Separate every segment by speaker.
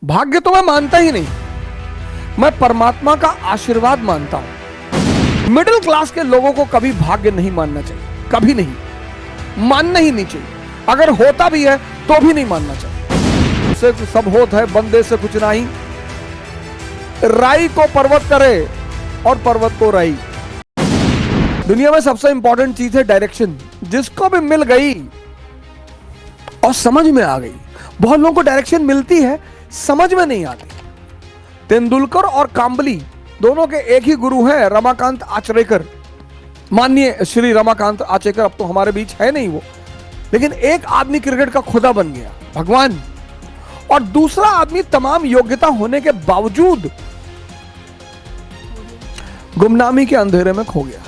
Speaker 1: भाग्य तो मैं मानता ही नहीं, मैं परमात्मा का आशीर्वाद मानता हूं। मिडिल क्लास के लोगों को कभी भाग्य नहीं मानना चाहिए, कभी नहीं, मानना ही नहीं चाहिए। अगर होता भी है तो भी नहीं मानना चाहिए। से सब होत है, बंदे से कुछ नहीं। राई को पर्वत करे और पर्वत को राई। दुनिया में सबसे इंपॉर्टेंट चीज है डायरेक्शन। जिसको भी मिल गई और समझ में आ गई, बहुत लोगों को डायरेक्शन मिलती है, समझ में नहीं आती। तेंदुलकर और कांबली दोनों के एक ही गुरु हैं, रमाकांत आचरेकर। माननीय श्री रमाकांत आचरेकर अब तो हमारे बीच है नहीं वो, लेकिन एक आदमी क्रिकेट का खुदा बन गया, भगवान, और दूसरा आदमी तमाम योग्यता होने के बावजूद गुमनामी के अंधेरे में खो गया।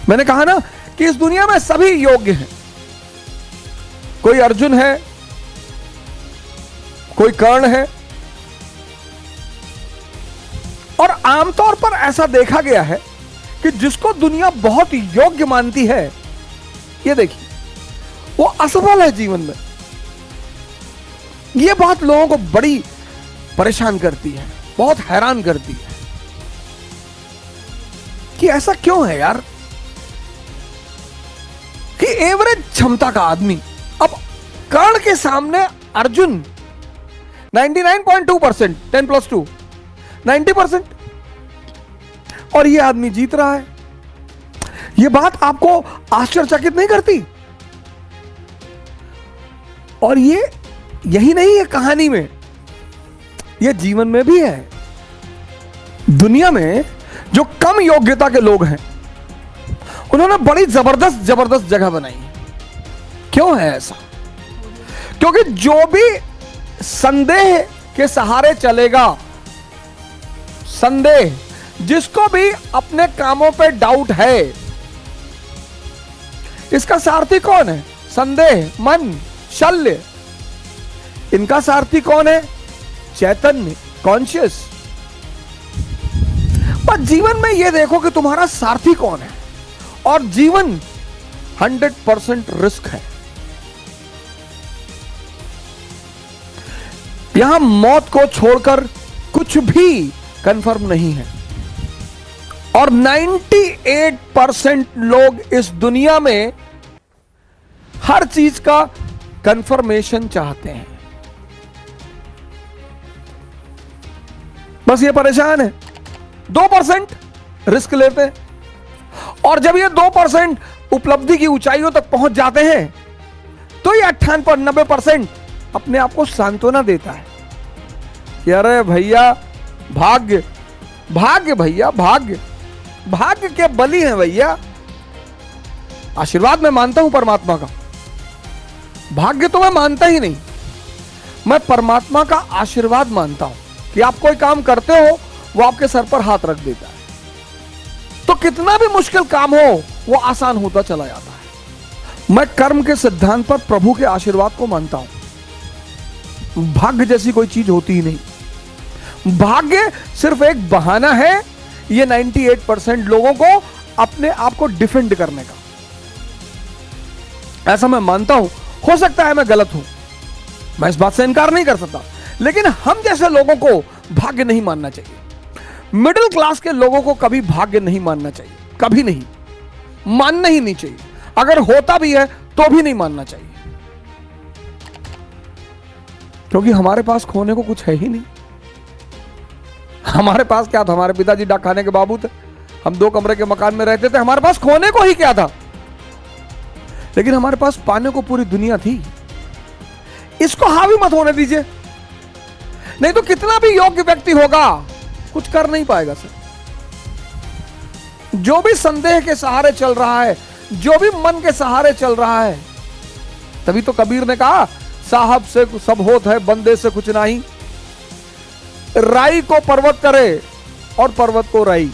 Speaker 1: मैंने कहा ना कि इस दुनिया में सभी योग्य हैं। कोई अर्जुन है, कोई कर्ण है, और आमतौर पर ऐसा देखा गया है कि जिसको दुनिया बहुत योग्य मानती है, ये देखिए, वो असफल है जीवन में। ये बात लोगों को बड़ी परेशान करती है, बहुत हैरान करती है कि ऐसा क्यों है यार, कि एवरेज क्षमता का आदमी, अब कर्ण के सामने अर्जुन 99.2%, 10+2 90%, और ये आदमी जीत रहा है। ये बात आपको आश्चर्यचकित नहीं करती? और ये यही नहीं है कहानी में, ये जीवन में भी है। दुनिया में जो कम योग्यता के लोग हैं, उन्होंने बड़ी जबरदस्त जगह बनाई है। क्यों है ऐसा? क्योंकि जो भी संदेह के सहारे चलेगा, संदेह, जिसको भी अपने कामों पे डाउट है, इसका सारथी कौन है? संदेह, मन, शल्य। इनका सारथी कौन है? चैतन्य, कॉन्शियस। पर जीवन में यह देखो कि तुम्हारा सारथी कौन है, और जीवन 100% रिस्क है। यहां मौत को छोड़कर कुछ भी कंफर्म नहीं है, और 98% लोग इस दुनिया में हर चीज का कंफर्मेशन चाहते हैं। बस ये परेशान है, 2% रिस्क लेते हैं, और जब ये 2% उपलब्धि की ऊंचाइयों तक पहुंच जाते हैं, तो ये 98-90% अपने आप को सांत्वना देता है कि अरे भैया, भाग्य भाग्य भैया, भाग्य भाग्य के बली हैं भैया। आशीर्वाद मैं मानता हूं परमात्मा का, भाग्य तो मैं मानता ही नहीं, मैं परमात्मा का आशीर्वाद मानता हूं कि आप कोई काम करते हो, वो आपके सर पर हाथ रख देता है, तो कितना भी मुश्किल काम हो वो आसान होता चला जाता है। मैं कर्म के सिद्धांत पर प्रभु के आशीर्वाद को मानता हूं। भाग्य जैसी कोई चीज होती ही नहीं। भाग्य सिर्फ एक बहाना है ये 98% लोगों को अपने आप को डिफेंड करने का। ऐसा मैं मानता हूं, हो सकता है मैं गलत हूं, मैं इस बात से इनकार नहीं कर सकता, लेकिन हम जैसे लोगों को भाग्य नहीं मानना चाहिए। मिडिल क्लास के लोगों को कभी भाग्य नहीं मानना चाहिए, कभी नहीं, मानना ही नहीं चाहिए। अगर होता भी है तो भी नहीं मानना चाहिए, क्योंकि हमारे पास खोने को कुछ है ही नहीं। हमारे पास क्या था? हमारे पिताजी डाक खाने के बाबू थे, हम 2 कमरे के मकान में रहते थे, हमारे पास खोने को ही क्या था? लेकिन हमारे पास पाने को पूरी दुनिया थी। इसको हावी मत होने दीजिए, नहीं तो कितना भी योग्य व्यक्ति होगा, कुछ कर नहीं पाएगा सर। जो भी संदेह के सहारे चल रहा है, जो भी मन के सहारे चल रहा है, तभी तो कबीर ने कहा, साहब से सब होत है, बंदे से कुछ नहीं। राई को पर्वत करे और पर्वत को राई।